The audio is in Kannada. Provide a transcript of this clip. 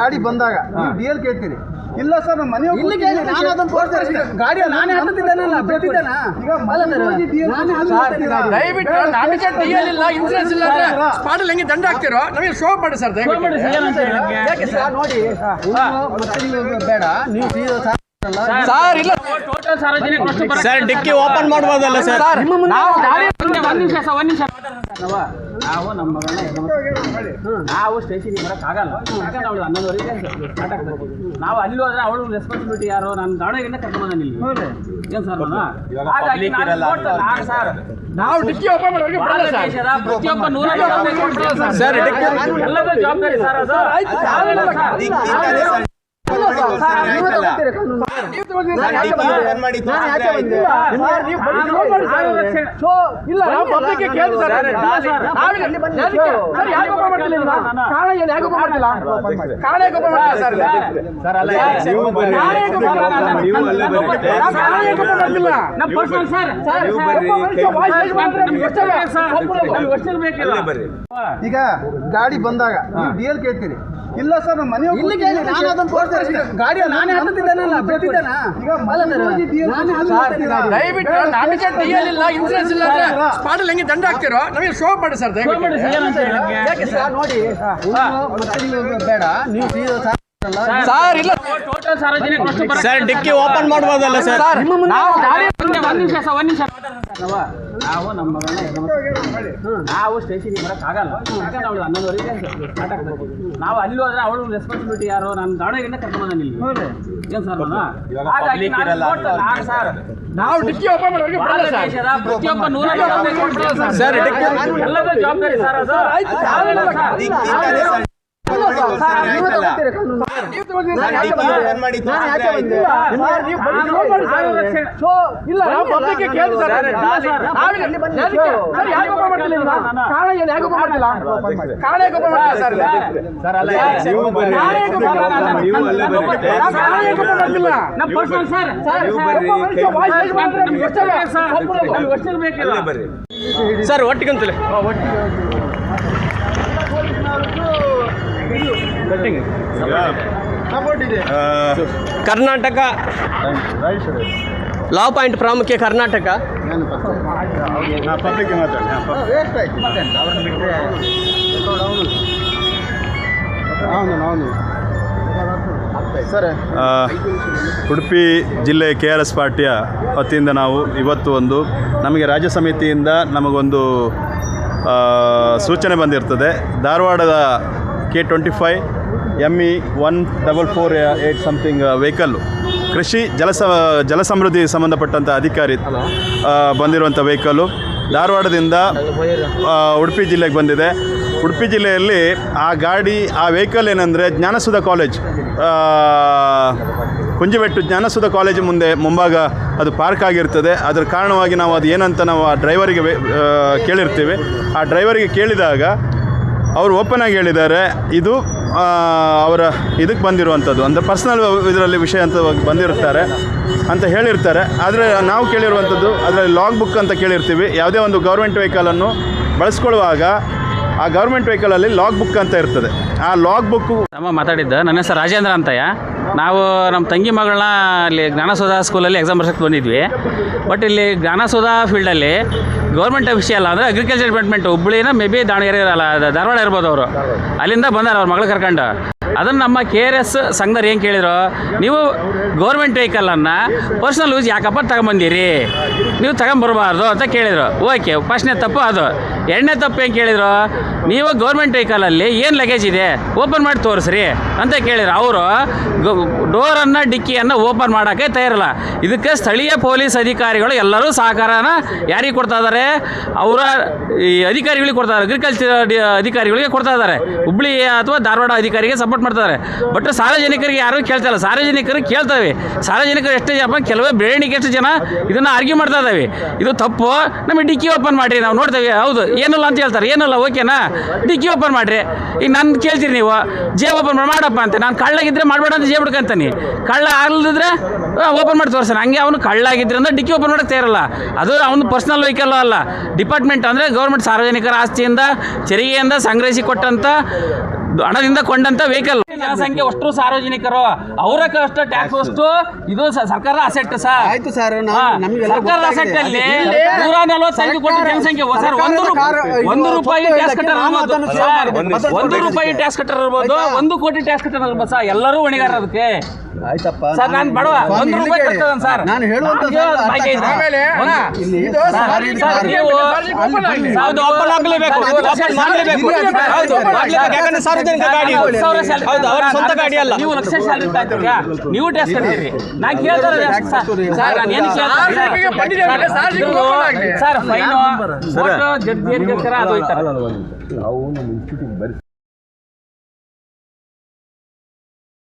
ಗಾಡಿ ಬಂದಾಗ ನೀವು ಡಿಎಲ್ ಕೇಳ್ತೀರಿ. ಇಲ್ಲ ಸರ್ ನಮ್ಮ ಮನೆ ಗಾಡಿ ನಾನೇ ಹತ್ತಿದ್ದೇನಲ್ಲ ಬಿಟ್ಟಿದ್ದೇನಾ ಈಗ ದಯವಿಟ್ಟು ನಮಗೆ ಡಿಎಲ್ ಇಲ್ಲ ಇನ್ಸೂರೆನ್ಸ್ ಇಲ್ಲ ಸ್ಪಾಟಲ್ಲಿ ಹೆಂಗೆ ದಂಡ ಹಾಕ್ತಿರೋ ನಮಗೆ ಶೋ ಮಾಡಿ ಸರ್ ನೋಡಿ ಬೇಡ ನೀವು ಸರ್ ಇಲ್ಲ ಸರ್ ಡಿಕ್ಕಿ ಓಪನ್ ಮಾಡ್ಬೋದಲ್ಲ ಸರ್? ನಾವು ನಮ್ಮ ಮಗಳನ್ನ ನಾವು ಸ್ಟೇಷನ್ಗೆ ಬರೋಕ್ಕಾಗಲ್ಲ. ಯಾಕಂದ್ರೆ ಅವಳು 11ವರೆಗೆ ಸ್ಟಾರ್ಟ್ ಆಗ್ತದೆ. ನಾವು ಅಲ್ಲಿ ಹೋದ್ರೆ ಅವಳು ರೆಸ್ಪಾನ್ಸಿಬಿಲಿಟಿ ಯಾರು? ನಾನು ದಾವಣಗೆರೆಯಿಂದ ಕರ್ಕೊಂಡು ಇಲ್ಲಿ ಏನು ಸರ್ ಹಾಗಾಗಿ ಸರ್ ನಾವು ಡಿಕ್ಕಿ ಓಪನ್ ಮಾಡೋರಿಗೆ ಪ್ರತಿಯೊಬ್ಬ 100 ಸರ್ ಎಲ್ಲದೂ ಜವಾಬ್ದಾರಿ ಸರ್ ಅದು. ಈಗ ಗಾಡಿ ಬಂದಾಗ ನೀವು ಡಿಎಲ್ ಕೇಳ್ತೀರಿ. ಇಲ್ಲ ಸರ್ ನಮ್ಮ ಮನೆ ಗಾಡಿ ನಾನೇ ಹತ್ತಿದ್ದೇನಲ್ಲ ಬಿಟ್ಟಿದ್ದೇನಾ ಈಗ ದಯವಿಟ್ಟು ನಮಗೆ ಡಿಎಲ್ ಇಲ್ಲ ಇನ್ಸೂರೆನ್ಸ್ ಇಲ್ಲ ಸ್ಪಾಟಲ್ಲಿ ಹೆಂಗೆ ದಂಡ ಹಾಕ್ತಿರೋ ನಮಗೆ ಶೋ ಮಾಡಿ ಸರ್ ನೋಡಿ ಬೇಡ ನೀವು ಸರ್ ಇಲ್ಲ ಸರ್ ಡಿಕ್ಕಿ ಓಪನ್ ಮಾಡ್ಬೋದಲ್ಲ ಸರ್? ನಾವು ನಮ್ಮ ಮಗಳನ್ನ ನಾವು ಸ್ಟೇಷನ್ಗೆ ಬರೋಕ್ಕಾಗಲ್ಲ. ಯಾಕಂದ್ರೆ ಅವಳು 11ವರೆಗೆ ಸ್ಟಾರ್ಟ್ ಆಗ್ತದೆ. ನಾವು ಅಲ್ಲಿ ಹೋದ್ರೆ ಅವಳು ರೆಸ್ಪಾನ್ಸಿಬಿಲಿಟಿ ಯಾರು? ನಾನು ದಾವಣಗೆರೆಯಿಂದ ಕರ್ಕೊಂಡು ಇಲ್ಲಿ ಏನು ಸರ್ ಹಾಗಾಗಿ ಸರ್ ನಾವು ಡಿಕ್ಕಿ ಓಪನ್ ಮಾಡೋರಿಗೆ ಪ್ರತಿಯೊಬ್ಬ 100 ಸರ್ ಎಲ್ಲದೂ ಜವಾಬ್ದಾರಿ ಸರ್ ಅದು. ಸರ್ ಒಟ್ಟಿಗಂತಲೇ ಕರ್ನಾಟಕ ಲಾ ಪಾಯಿಂಟ್ ಪ್ರಾಮುಖ್ಯ ಕರ್ನಾಟಕ ಉಡುಪಿ ಜಿಲ್ಲೆ KRS ಪಾರ್ಟಿಯ ವತಿಯಿಂದ ನಾವು ಇವತ್ತು ನಮಗೆ ರಾಜ್ಯ ಸಮಿತಿಯಿಂದ ನಮಗೊಂದು ಸೂಚನೆ ಬಂದಿರ್ತದೆ. ಧಾರವಾಡದ K25 ME 1448 ಸಮಥಿಂಗ್ ವೆಹಿಕಲ್ಲು ಕೃಷಿ ಜಲಸಮೃದ್ಧಿ ಸಂಬಂಧಪಟ್ಟಂಥ ಅಧಿಕಾರಿ ಬಂದಿರುವಂಥ ವೆಹಿಕಲ್ಲು ಧಾರವಾಡದಿಂದ ಉಡುಪಿ ಜಿಲ್ಲೆಗೆ ಬಂದಿದೆ. ಉಡುಪಿ ಜಿಲ್ಲೆಯಲ್ಲಿ ಆ ವೆಹಿಕಲ್ ಏನಂದರೆ ಜ್ಞಾನಸುಧ ಕಾಲೇಜ್ ಕುಂಜಿಬೆಟ್ಟು ಜ್ಞಾನಸುಧ ಕಾಲೇಜು ಮುಂಭಾಗ ಅದು ಪಾರ್ಕ್ ಆಗಿರ್ತದೆ. ಅದರ ಕಾರಣವಾಗಿ ನಾವು ಅದು ಏನಂತ ನಾವು ಆ ಡ್ರೈವರಿಗೆ ಕೇಳಿರ್ತೀವಿ. ಆ ಡ್ರೈವರಿಗೆ ಕೇಳಿದಾಗ ಅವರು ಓಪನ್ ಆಗಿ ಹೇಳಿದ್ದಾರೆ, ಇದು ಅವರ ಇದಕ್ಕೆ ಬಂದಿರುವಂಥದ್ದು ಅಂದರೆ ಪರ್ಸ್ನಲ್ ಇದರಲ್ಲಿ ವಿಷಯ ಅಂತ ಬಂದಿರ್ತಾರೆ ಅಂತ ಹೇಳಿರ್ತಾರೆ. ಆದರೆ ನಾವು ಕೇಳಿರುವಂಥದ್ದು ಅದರಲ್ಲಿ ಲಾಗ್ ಬುಕ್ ಅಂತ ಕೇಳಿರ್ತೀವಿ. ಯಾವುದೇ ಒಂದು ಗೌರ್ಮೆಂಟ್ ವೆಹಿಕಲನ್ನು ಬಳಸ್ಕೊಳ್ಳುವಾಗ ಆ ಗೌರ್ಮೆಂಟ್ ವೆಹಿಕಲಲ್ಲಿ ಲಾಗ್ ಬುಕ್ ಅಂತ ಇರ್ತದೆ. ಆ ಲಾಗ್ ಬುಕ್ಕು ಮಾತಾಡಿದ್ದು ನನ್ನ ಹೆಸರು ರಾಜೇಂದ್ರ ಅಂತಯ್ಯ. ನಾವು ನಮ್ಮ ತಂಗಿ ಮಗಳನ್ನ ಇಲ್ಲಿ ಜ್ಞಾನಸುಧ ಸ್ಕೂಲಲ್ಲಿ ಎಕ್ಸಾಮ್ ಬರ್ಸಕ್ಕೆ ಬಂದಿದ್ವಿ. ಬಟ್ ಇಲ್ಲಿ ಜ್ಞಾನಸುಧ ಫೀಲ್ಡಲ್ಲಿ ಗೌರ್ಮೆಂಟ್ ವಿಷಯ ಅಲ್ಲ, ಅಂದರೆ ಅಗ್ರಿಕಲ್ಚರ್ ಡಿಪಾರ್ಟ್ಮೆಂಟ್ ಹುಬ್ಬಳ್ಳಿನ ಮೇ ಬಿ ದಾವಣಗೆರೆ ಅಲ್ಲ ಧಾರವಾಡ ಇರ್ಬೋದು. ಅವರು ಅಲ್ಲಿಂದ ಬಂದಾರೆ ಅವ್ರ ಮಗಳು ಕರ್ಕೊಂಡು. ಅದನ್ನು ನಮ್ಮ KRS ಸಂಘದವ್ರು ಏನು ಕೇಳಿದ್ರು, ನೀವು ಗೌರ್ಮೆಂಟ್ ವೆಹಿಕಲನ್ನು ಪರ್ಸ್ನಲ್ ಯೂಸ್ ಯಾಕಪ್ಪ ತಗೊಂಬಂದಿರಿ, ನೀವು ತಗೊಂಬರ್ಬಾರ್ದು ಅಂತ ಕೇಳಿದರು. ಓಕೆ, ಫಸ್ಟ್ನೇ ತಪ್ಪು ಅದು. ಎರಡನೇ ತಪ್ಪು ಏನು ಕೇಳಿದರು, ನೀವು ಗೌರ್ಮೆಂಟ್ ವೆಹಿಕಲಲ್ಲಿ ಏನು ಲಗೇಜ್ ಇದೆ ಓಪನ್ ಮಾಡಿ ತೋರಿಸ್ರಿ ಅಂತ ಕೇಳಿದ್ರು. ಅವರು ಡೋರನ್ನು ಡಿಕ್ಕಿಯನ್ನು ಓಪನ್ ಮಾಡೋಕ್ಕೆ ತಯಾರಿಲ್ಲ. ಇದಕ್ಕೆ ಸ್ಥಳೀಯ ಪೊಲೀಸ್ ಅಧಿಕಾರಿಗಳು ಎಲ್ಲರೂ ಸಹಕಾರನ ಯಾರಿಗೆ ಕೊಡ್ತಾ ಇದ್ದಾರೆ, ಅವರ ಈ ಅಧಿಕಾರಿಗಳಿಗೆ ಕೊಡ್ತಾ ಇದ್ದಾರೆ, ಅಗ್ರಿಕಲ್ಚರ್ ಅಧಿಕಾರಿಗಳಿಗೆ ಕೊಡ್ತಾ ಇದ್ದಾರೆ, ಹುಬ್ಬಳ್ಳಿ ಅಥವಾ ಧಾರವಾಡ ಅಧಿಕಾರಿಗೆ ಸಪೋರ್ಟ್ ಮಾಡ್ತಾರೆ. ಬಟ್ ಸಾರ್ವಜನಿಕರಿಗೆ ಯಾರು ಕೇಳ್ತಾ ಇಲ್ಲ. ಸಾರ್ವಜನಿಕರು ಕೇಳ್ತವೆ. ಸಾರ್ವಜನಿಕರು ಎಷ್ಟು ಜನ, ಕೆಲವೇ ಬೆರಣಿಗೆ ಎಷ್ಟು ಜನ ಇದನ್ನು ಆರ್ಗ್ಯೂ ಮಾಡ್ತಾ ಇದ್ದಾವೆ. ಇದು ತಪ್ಪು, ನಮಗೆ ಡಿಕ್ಕಿ ಓಪನ್ ಮಾಡಿರಿ, ನಾವು ನೋಡ್ತೇವೆ. ಹೌದು, ಏನಲ್ಲ ಅಂತ ಹೇಳ್ತಾರೆ. ಏನಲ್ಲ, ಓಕೆನಾ, ಡಿಕ್ಕಿ ಓಪನ್ ಮಾಡಿರಿ. ಈಗ ನಾನು ಕೇಳ್ತೀರಿ, ನೀವು ಜೇ ಓಪನ್ ಮಾಡಪ್ಪ ಅಂತ. ನಾನು ಕಳ್ಳಾಗಿದ್ದರೆ ಮಾಡಬೇಡ ಅಂತ ಜೇ ಬಿಡ್ಕಂತಾನೆ. ಕಳ್ಳ ಆಗಲಿದ್ರೆ ಓಪನ್ ಮಾಡಿ ತೋರಿಸ್ತಾನೆ. ಹಂಗೆ ಅವನು ಕಳ್ಳಾಗಿದ್ರೆ ಅಂದ್ರೆ ಡಿಕ್ಕಿ ಓಪನ್ ಮಾಡೋಕ್ಕೆ ತಯಾರಲ್ಲ. ಅದು ಅವನು ಪರ್ಸ್ನಲ್ ವೆಹಿಕಲ್ ಅಲ್ಲ, ಡಿಪಾರ್ಟ್ಮೆಂಟ್ ಅಂದರೆ ಗೌರ್ಮೆಂಟ್ ಸಾರ್ವಜನಿಕರ ಆಸ್ತಿಯಿಂದ ತೆರಿಗೆಯಿಂದ ಸಂಗ್ರಹಿಸಿ ಕೊಟ್ಟಂಥ ಹಣದಿಂದ ಕೊಂಡಂತ ವೆಹಿಕಲ್. ಜನಸಂಖ್ಯೆ ಅಷ್ಟು ಸಾರ್ವಜನಿಕರು ಅವರ ಕಷ್ಟ ಟ್ಯಾಕ್ಸ್ ಅಷ್ಟು ಇದು ಸರ್ಕಾರ ಅಸೆಟ್ ಸರ್. ಆಯ್ತು ಸರ್, ಸರ್ಕಾರದ ಅಸೆಟ್ ಅಲ್ಲಿ 140 ಕೋಟಿ ಜನಸಂಖ್ಯೆ ಸರ್. ಒಂದು ರೂಪಾಯಿ ಟ್ಯಾಕ್ಸ್ ಕಟ್ಟರ್ ಇರ್ಬೋದು ಸರ್, 1 ರೂಪಾಯಿ ಟ್ಯಾಕ್ಸ್ ಕಟ್ಟರ್ ಇರ್ಬೋದು, 1 ಕೋಟಿ ಟ್ಯಾಕ್ಸ್ ಕಟ್ಟರ್ ಇರ್ಬೋದು ಸರ್. ಎಲ್ಲರೂ ಹೊಣೆಗಾರ ಅದಕ್ಕೆ ಆಯ್ತಪ್ಪ ಸರ್. ನಾನು ಬಡವ 1 ರೂಪಾಯಿ ಕಟ್ಟದನ್ ಸರ್. ನಾನು ಹೇಳುವಂತ ಆಮೇಲೆ ಅಣ್ಣ, ಇದು ಸಾರ್ವಜನಿಕ ಓಪನ್ ಆಗಲಿ. ಹೌದು, ಓಪನ್ ಆಗಲೇಬೇಕು, ಓಪನ್ ಮಾಡಲೇಬೇಕು. ಹೌದು, ಮಾಡ್ಲೇಬೇಕು. ಯಾಕಂದ್ರೆ ಸಾರ್ವಜನಿಕ ಗಾಡಿ, ಹೌದು, ಅವರ ಸ್ವಂತ ಗಾಡಿ ಅಲ್ಲ. ನೀವು ಲಕ್ಷ ಸ್ಯಾಲರಿ ತಾಯ್ತೀರಾ, ನೀವು ಟ್ಯಾಕ್ಸ್ ಕಟ್ತೀರಿ. ನಾನು ಕೇಳ್ತಾರೆ ಸರ್, ನಾನು ಏನು ಸಾರ್ವಜನಿಕರಿಗೆ ಬಂದಿದೆ, ಸಾರ್ವಜನಿಕ ಓಪನ್ ಆಗಲಿ ಸರ್. ಫೈನು ಜಡ್ಜಿ ಅದು ಹೋಯ್ತಾರೆ.